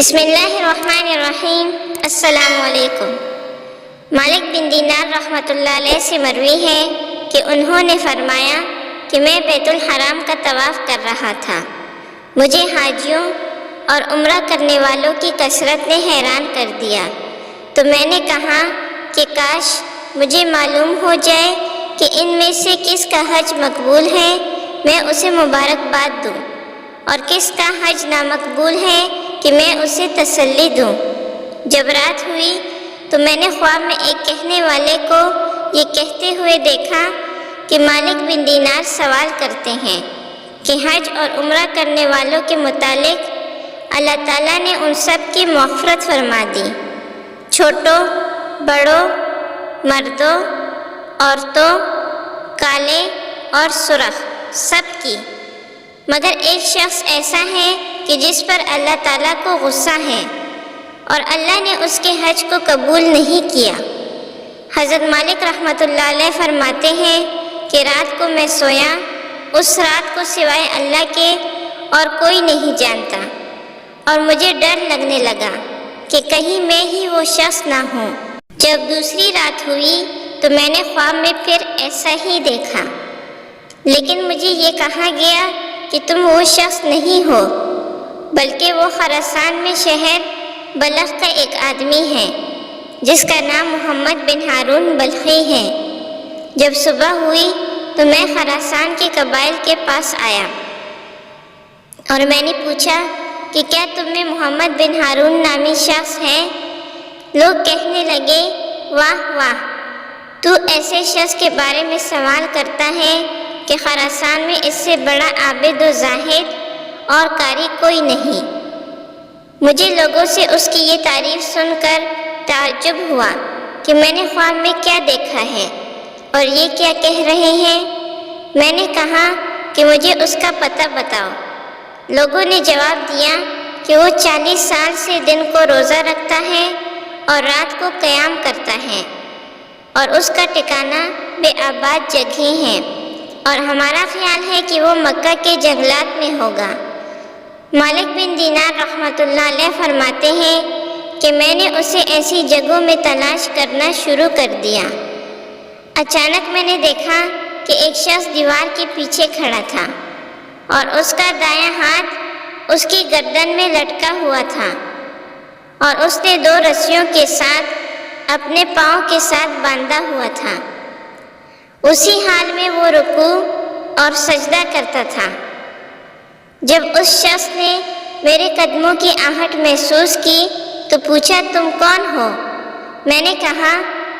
بسم اللہ الرحمن الرحیم۔ السلام علیکم۔ مالک بن دینار رحمۃ اللہ علیہ سے مروی ہے کہ انہوں نے فرمایا کہ میں بیت الحرام کا طواف کر رہا تھا، مجھے حاجیوں اور عمرہ کرنے والوں کی کثرت نے حیران کر دیا، تو میں نے کہا کہ کاش مجھے معلوم ہو جائے کہ ان میں سے کس کا حج مقبول ہے، میں اسے مبارکباد دوں، اور کس کا حج نامقبول ہے کہ میں اسے تسلی دوں۔ جب رات ہوئی تو میں نے خواب میں ایک کہنے والے کو یہ کہتے ہوئے دیکھا کہ مالک بن دینار سوال کرتے ہیں کہ حج اور عمرہ کرنے والوں کے متعلق اللہ تعالیٰ نے ان سب کی مغفرت فرما دی، چھوٹوں بڑوں، مردوں عورتوں، کالے اور سرخ، سب کی، مگر ایک شخص ایسا ہے کہ جس پر اللہ تعالیٰ کو غصہ ہے اور اللہ نے اس کے حج کو قبول نہیں کیا۔ حضرت مالک رحمۃ اللہ علیہ فرماتے ہیں کہ رات کو میں سویا، اس رات کو سوائے اللہ کے اور کوئی نہیں جانتا، اور مجھے ڈر لگنے لگا کہ کہیں میں ہی وہ شخص نہ ہوں۔ جب دوسری رات ہوئی تو میں نے خواب میں پھر ایسا ہی دیکھا، لیکن مجھے یہ کہا گیا کہ تم وہ شخص نہیں ہو، بلکہ وہ خراسان میں شہر بلخ کا ایک آدمی ہے جس کا نام محمد بن ہارون بلخی ہے۔ جب صبح ہوئی تو میں خراسان کے قبائل کے پاس آیا اور میں نے پوچھا کہ کیا تم میں محمد بن ہارون نامی شخص ہے؟ لوگ کہنے لگے، واہ واہ، تو ایسے شخص کے بارے میں سوال کرتا ہے کہ خراسان میں اس سے بڑا عابد و زاہد اور قاری کوئی نہیں۔ مجھے لوگوں سے اس کی یہ تعریف سن کر تعجب ہوا کہ میں نے خواب میں کیا دیکھا ہے اور یہ کیا کہہ رہے ہیں۔ میں نے کہا کہ مجھے اس کا پتہ بتاؤ۔ لوگوں نے جواب دیا کہ وہ 40 سال سے دن کو روزہ رکھتا ہے اور رات کو قیام کرتا ہے، اور اس کا ٹھکانہ بے آباد جگہیں ہیں، اور ہمارا خیال ہے کہ وہ مکہ کے جنگلات میں ہوگا۔ مالک بن دینار رحمۃ اللہ علیہ فرماتے ہیں کہ میں نے اسے ایسی جگہوں میں تلاش کرنا شروع کر دیا۔ اچانک میں نے دیکھا کہ ایک شخص دیوار کے پیچھے کھڑا تھا اور اس کا دایاں ہاتھ اس کی گردن میں لٹکا ہوا تھا، اور اس نے 2 رسیوں کے ساتھ اپنے پاؤں کے ساتھ باندھا ہوا تھا۔ اسی حال میں وہ رکوع اور سجدہ کرتا تھا۔ جب اس شخص نے میرے قدموں کی آہٹ محسوس کی تو پوچھا، تم کون ہو؟ میں نے کہا،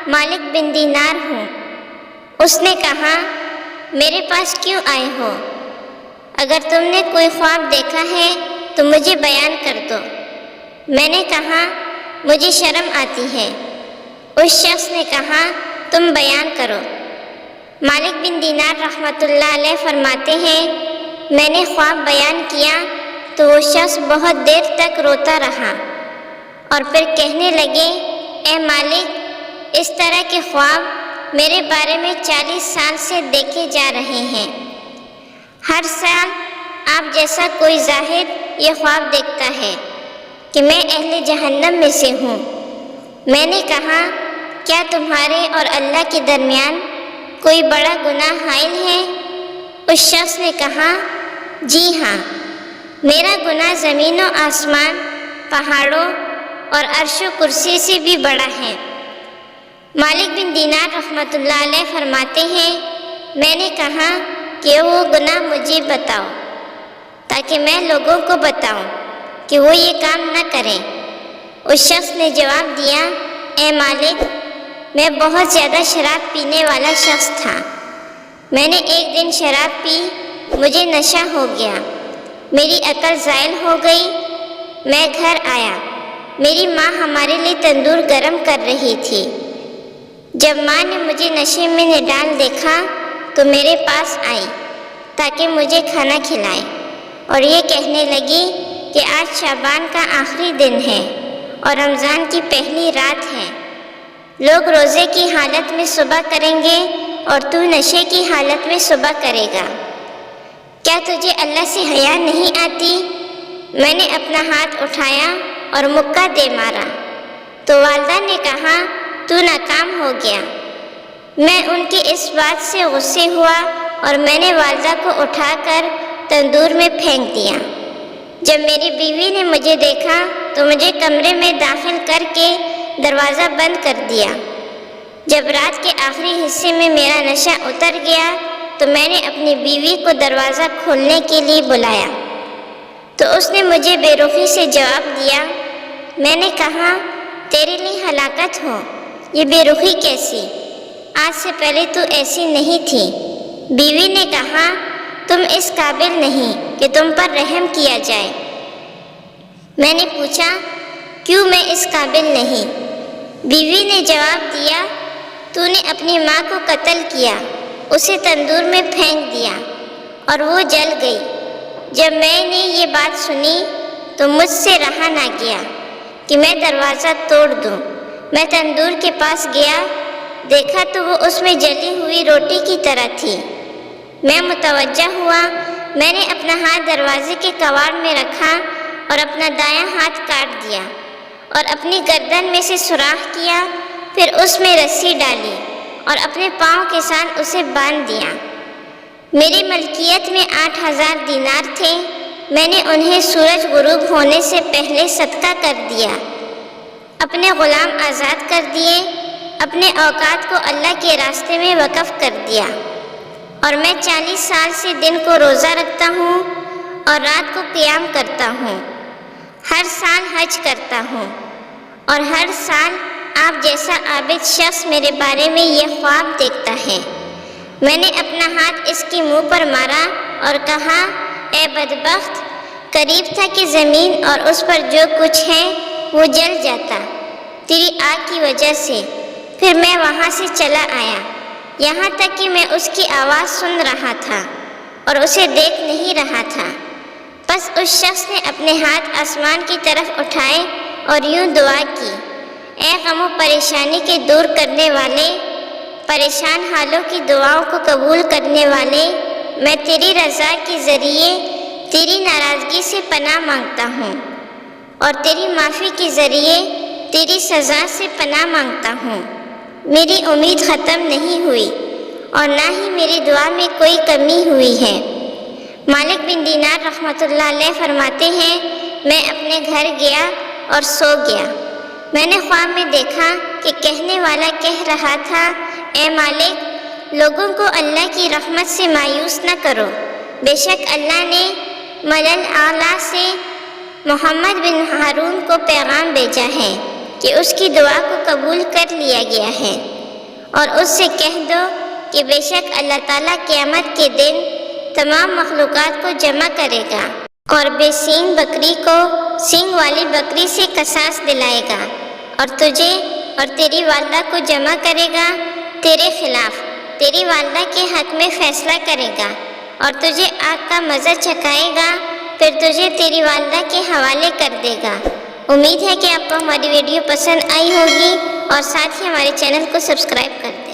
مالک بن دینار ہوں۔ اس نے کہا، میرے پاس کیوں آئے ہو؟ اگر تم نے کوئی خواب دیکھا ہے تو مجھے بیان کر دو۔ میں نے کہا، مجھے شرم آتی ہے۔ اس شخص نے کہا، تم بیان کرو۔ مالک بن دینار رحمۃ اللہ علیہ فرماتے ہیں، میں نے خواب بیان کیا تو وہ شخص بہت دیر تک روتا رہا اور پھر کہنے لگے، اے مالک، اس طرح کے خواب میرے بارے میں 40 سال سے دیکھے جا رہے ہیں۔ ہر سال آپ جیسا کوئی زاہد یہ خواب دیکھتا ہے کہ میں اہل جہنم میں سے ہوں۔ میں نے کہا، کیا تمہارے اور اللہ کے درمیان کوئی بڑا گناہ حائل ہے؟ اس شخص نے کہا، جی ہاں، میرا گناہ زمین و آسمان، پہاڑوں اور عرش و کرسی سے بھی بڑا ہے۔ مالک بن دینار رحمۃ اللہ علیہ فرماتے ہیں، میں نے کہا کہ وہ گناہ مجھے بتاؤ تاکہ میں لوگوں کو بتاؤں کہ وہ یہ کام نہ کریں۔ اس شخص نے جواب دیا، اے مالک، میں بہت زیادہ شراب پینے والا شخص تھا۔ میں نے ایک دن شراب پی، مجھے نشہ ہو گیا، میری عقل زائل ہو گئی۔ میں گھر آیا، میری ماں ہمارے لیے تندور گرم کر رہی تھی۔ جب ماں نے مجھے نشے میں ڈال دیکھا تو میرے پاس آئی تاکہ مجھے کھانا کھلائے، اور یہ کہنے لگی کہ آج شعبان کا آخری دن ہے اور رمضان کی پہلی رات ہے، لوگ روزے کی حالت میں صبح کریں گے اور تو نشے کی حالت میں صبح کرے گا، کیا تجھے اللہ سے حیا نہیں آتی؟ میں نے اپنا ہاتھ اٹھایا اور مکہ دے مارا تو والدہ نے کہا تو ناکام ہو گیا۔ میں ان کی اس بات سے غصے ہوا اور میں نے والدہ کو اٹھا کر تندور میں پھینک دیا۔ جب میری بیوی نے مجھے دیکھا تو مجھے کمرے میں داخل کر کے دروازہ بند کر دیا۔ جب رات کے آخری حصے میں میرا نشہ اتر گیا تو میں نے اپنی بیوی کو دروازہ کھولنے کے لیے بلایا تو اس نے مجھے بے رخی سے جواب دیا۔ میں نے کہا تیرے لیے ہلاکت ہو، یہ بے رخی کیسی؟ آج سے پہلے تو ایسی نہیں تھی۔ بیوی نے کہا تم اس قابل نہیں کہ تم پر رحم کیا جائے۔ میں نے پوچھا کیوں میں اس قابل نہیں؟ بیوی نے جواب دیا تو نے اپنی ماں کو قتل کیا، اسے تندور میں پھینک دیا اور وہ جل گئی۔ جب میں نے یہ بات سنی تو مجھ سے رہا نہ گیا کہ میں دروازہ توڑ دوں۔ میں تندور کے پاس گیا، دیکھا تو وہ اس میں جلی ہوئی روٹی کی طرح تھی۔ میں متوجہ ہوا، میں نے اپنا ہاتھ دروازے کے کواڑ میں رکھا اور اپنا دایاں ہاتھ کاٹ دیا اور اپنی گردن میں سے سوراخ کیا، پھر اس میں رسی ڈالی اور اپنے پاؤں کے ساتھ اسے باندھ دیا۔ میری ملکیت میں 8000 دینار تھے، میں نے انہیں سورج غروب ہونے سے پہلے صدقہ کر دیا، اپنے غلام آزاد کر دیے، اپنے اوقات کو اللہ کے راستے میں وقف کر دیا، اور میں 40 سال سے دن کو روزہ رکھتا ہوں اور رات کو قیام کرتا ہوں۔ ہر سال حج کرتا ہوں اور ہر سال آپ جیسا عابد شخص میرے بارے میں یہ خواب دیکھتا ہے۔ میں نے اپنا ہاتھ اس کے منہ پر مارا اور کہا اے بدبخت، قریب تھا کہ زمین اور اس پر جو کچھ ہے وہ جل جاتا تیری آگ کی وجہ سے۔ پھر میں وہاں سے چلا آیا، یہاں تک کہ میں اس کی آواز سن رہا تھا اور اسے دیکھ نہیں رہا تھا۔ بس اس شخص نے اپنے ہاتھ آسمان کی طرف اٹھائے اور یوں دعا کی، اے غم و پریشانی کے دور کرنے والے، پریشان حالوں کی دعاؤں کو قبول کرنے والے، میں تیری رضا کے ذریعے تیری ناراضگی سے پناہ مانگتا ہوں اور تیری معافی کے ذریعے تیری سزا سے پناہ مانگتا ہوں۔ میری امید ختم نہیں ہوئی اور نہ ہی میری دعا میں کوئی کمی ہوئی ہے۔ مالک بن دینار رحمۃ اللہ علیہ فرماتے ہیں، میں اپنے گھر گیا اور سو گیا۔ میں نے خواب میں دیکھا کہ کہنے والا کہہ رہا تھا، اے مالک، لوگوں کو اللہ کی رحمت سے مایوس نہ کرو، بے شک اللہ نے ملل اعلیٰ سے محمد بن ہارون کو پیغام بھیجا ہے کہ اس کی دعا کو قبول کر لیا گیا ہے، اور اس سے کہہ دو کہ بے شک اللہ تعالیٰ قیامت کے دن تمام مخلوقات کو جمع کرے گا اور بے سینگ بکری کو سینگ والی بکری سے قصاص دلائے گا، اور تجھے اور تیری والدہ کو جمع کرے گا، تیرے خلاف تیری والدہ کے حق میں فیصلہ کرے گا اور تجھے آگ کا مزہ چکھائے گا، پھر تجھے تیری والدہ کے حوالے کر دے گا۔ امید ہے کہ آپ کو ہماری ویڈیو پسند آئی ہوگی اور ساتھ ہی ہمارے چینل کو سبسکرائب کر دیں۔